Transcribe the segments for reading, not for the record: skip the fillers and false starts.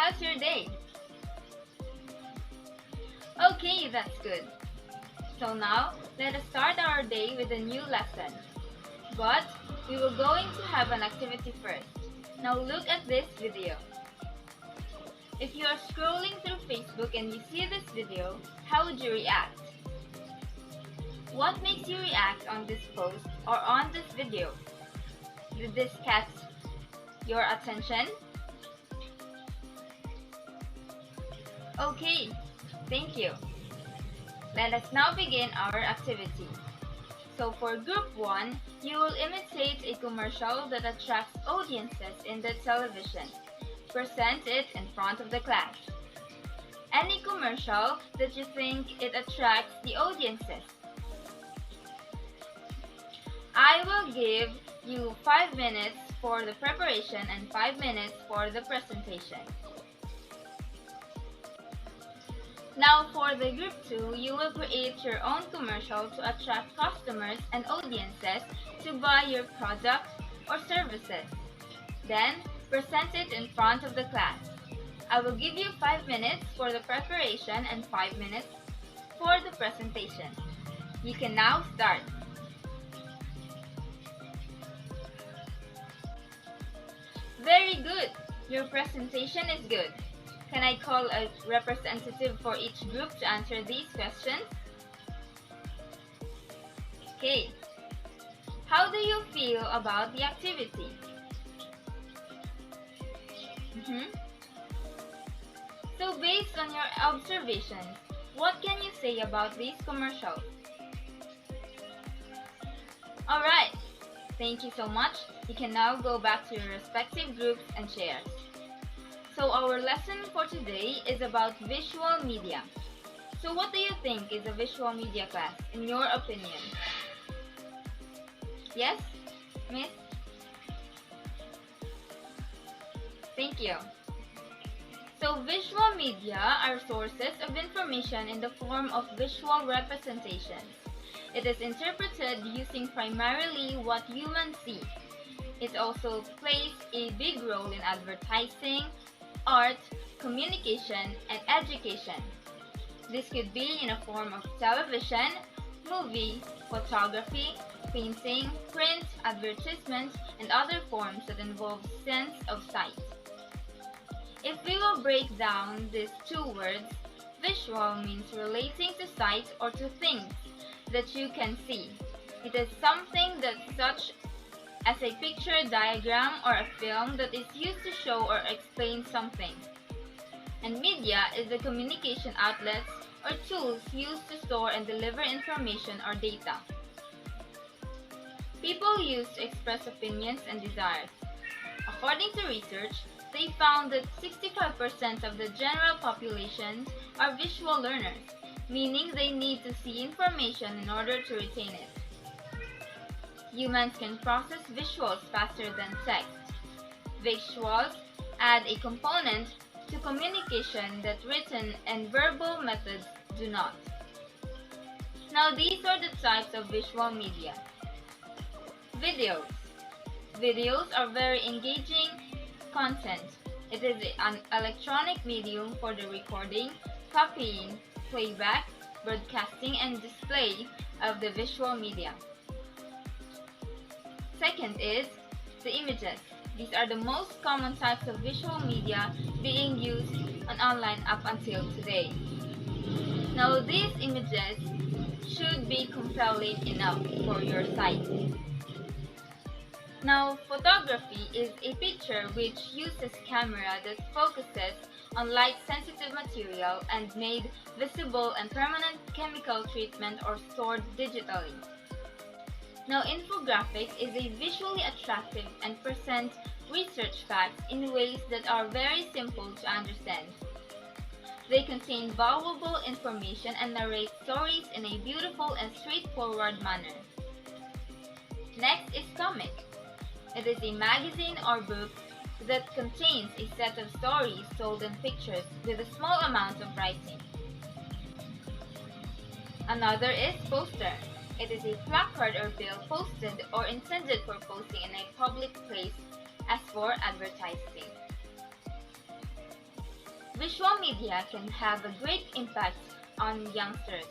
How's your day? Okay, that's good. So now, let us start our day with a new lesson. But, we were going to have an activity first. Now look at this video. If you are scrolling through Facebook and you see this video, how would you react? What makes you react on this post or on this video? Did this catch your attention? Okay, thank you. Let us now begin our activity. So for Group 1, you will imitate a commercial that attracts audiences in the television. Present it in front of the class. Any commercial that you think it attracts the audiences. I will give you 5 minutes for the preparation and 5 minutes for the presentation. Now for the Group 2, you will create your own commercial to attract customers and audiences to buy your product or services. Then, present it in front of the class. I will give you 5 minutes for the preparation and 5 minutes for the presentation. You can now start. Very good! Your presentation is good. Can I call a representative for each group to answer these questions? Okay. How do you feel about the activity? So based on your observations, what can you say about these commercials? Alright, thank you so much. You can now go back to your respective groups and shares. So our lesson for today is about visual media. So what do you think is a visual media class, in your opinion? Yes, Miss? Thank you. So visual media are sources of information in the form of visual representations. It is interpreted using primarily what humans see. It also plays a big role in advertising, art, communication, and education. This could be in a form of television, movie, photography, painting, print, advertisement, and other forms that involve sense of sight. If we will break down these two words, visual means relating to sight or to things that you can see. It is something that such as a picture, diagram, or a film that is used to show or explain something. And media is the communication outlets or tools used to store and deliver information or data. People use to express opinions and desires. According to research, they found that 65% of the general population are visual learners, meaning they need to see information in order to retain it. Humans can process visuals faster than text. Visuals add a component to communication that written and verbal methods do not. Now these are the types of visual media. Videos. Videos are very engaging content. It is an electronic medium for the recording, copying, playback, broadcasting, and display of the visual media. Second is the images. These are the most common types of visual media being used on online up until today. Now these images should be compelling enough for your sight. Now photography is a picture which uses camera that focuses on light-sensitive material and made visible and permanent chemical treatment or stored digitally. Now, infographic is a visually attractive and present research facts in ways that are very simple to understand. They contain valuable information and narrate stories in a beautiful and straightforward manner. Next is comic. It is a magazine or book that contains a set of stories told in pictures with a small amount of writing. Another is poster. It is a placard or bill posted or intended for posting in a public place as for advertising. visual media can have a great impact on youngsters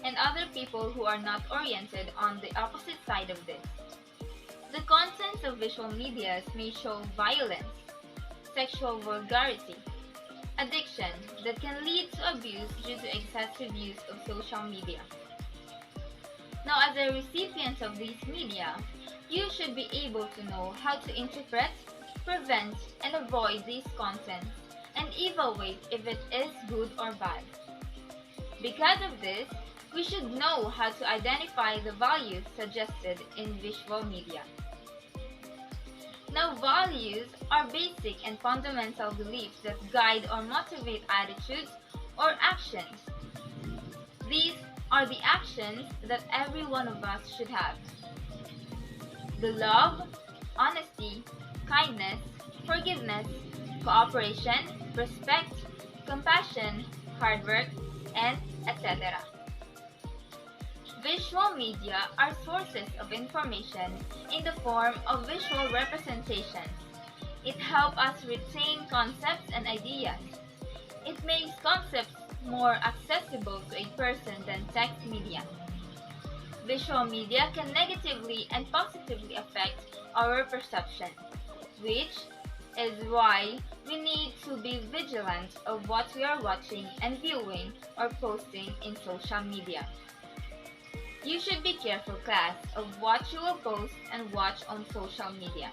and other people who are not oriented on the opposite side of this. The contents of visual media may show violence, sexual vulgarity, addiction that can lead to abuse due to excessive use of social media. Now, as a recipient of these media, you should be able to know how to interpret, prevent, and avoid these contents and evaluate if it is good or bad. Because of this, we should know how to identify the values suggested in visual media. Now, values are basic and fundamental beliefs that guide or motivate attitudes or actions. These are the actions that every one of us should have. The love, honesty, kindness, forgiveness, cooperation, respect, compassion, hard work, and etc. Visual media are sources of information in the form of visual representations. It helps us retain concepts and ideas. It makes concepts more accessible to a person than text media. Visual media can negatively and positively affect our perception, which is why we need to be vigilant of what we are watching and viewing or posting in social media. You should be careful, class, of what you will post and watch on social media.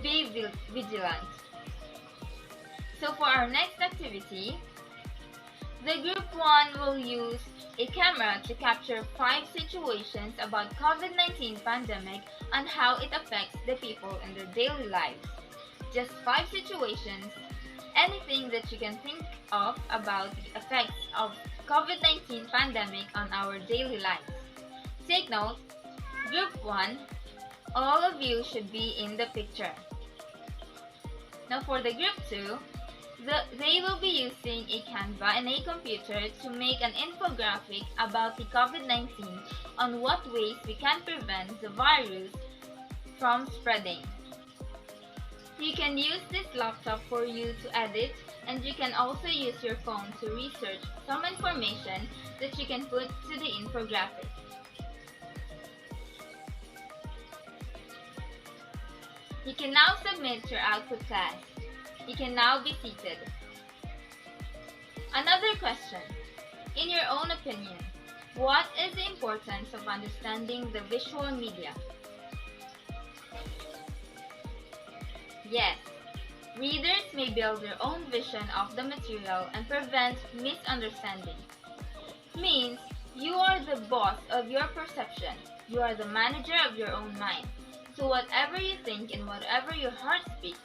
Be vigilant. So for our next activity, the group 1 will use a camera to capture 5 situations about COVID-19 pandemic and how it affects the people in their daily lives. Just 5 situations, anything that you can think of about the effects of COVID-19 pandemic on our daily lives. Take note, group 1, all of you should be in the picture. Now for the group 2, they will be using a Canva and a computer to make an infographic about the COVID-19 on what ways we can prevent the virus from spreading. You can use this laptop for you to edit, and you can also use your phone to research some information that you can put to the infographic. You can now submit your output, class. You can now be seated. Another question. In your own opinion, what is the importance of understanding the visual media? Yes, readers may build their own vision of the material and prevent misunderstanding. Means you are the boss of your perception. You are the manager of your own mind. So whatever you think and whatever your heart speaks,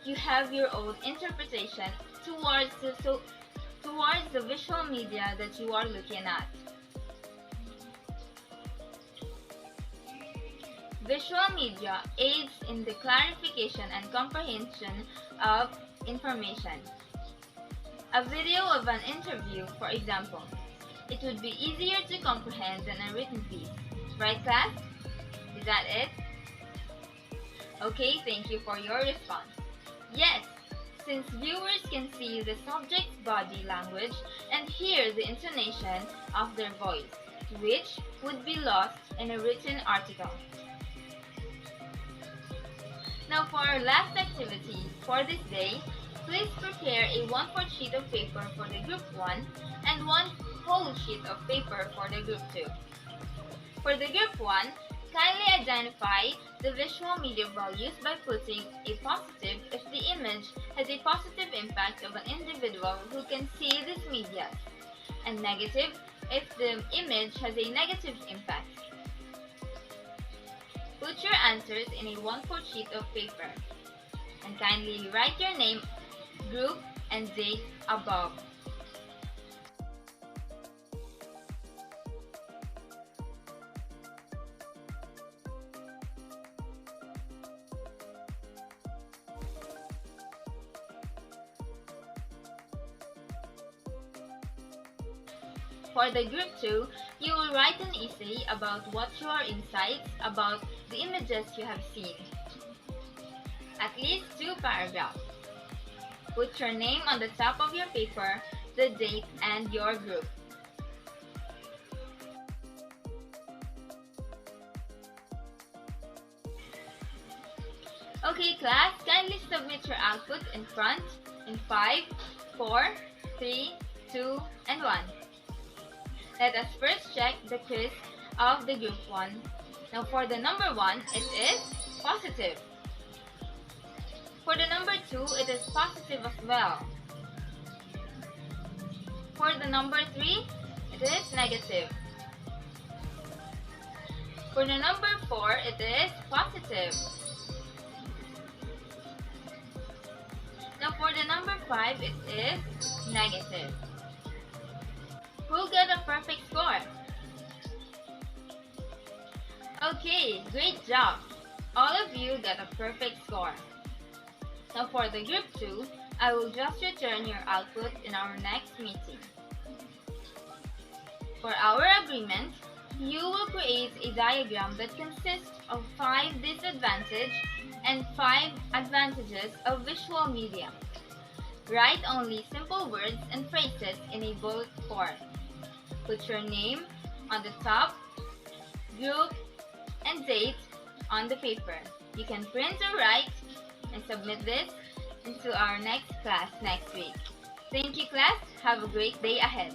you have your own interpretation towards the visual media that you are looking at. Visual media aids in the clarification and comprehension of information. A video of an interview, for example, it would be easier to comprehend than a written piece. Right, class? Is that it? Okay, thank you for your response. Yes, since viewers can see the subject's body language and hear the intonation of their voice, which would be lost in a written article. Now for our last activity for this day, please prepare a 1/4 sheet of paper for the group 1 and 1 whole sheet of paper for the group 2. For the group 1, kindly identify the visual media values by putting a positive if the image has a positive impact of an individual who can see this media, and negative if the image has a negative impact. Put your answers in a 1/4 sheet of paper and kindly write your name, group, and date above. For the group 2, you will write an essay about what your insights about the images you have seen. At least 2 paragraphs. Put your name on the top of your paper, the date, and your group. Okay, class, kindly submit your output in front in 5, 4, 3, 2, and 1. Let us first check the quiz of the group 1. Now for the number 1, it is positive. For the number 2, it is positive as well. For the number 3, it is negative. For the number 4, it is positive. Now for the number 5, it is negative. Who got a perfect score? Okay, great job! All of you got a perfect score. Now for the group 2, I will just return your output in our next meeting. For our agreement, you will create a diagram that consists of 5 disadvantages and 5 advantages of visual media. Write only simple words and phrases in a bullet form. Put your name on the top, group, and date on the paper. You can print or write and submit this into our next class next week. Thank you, class. Have a great day ahead.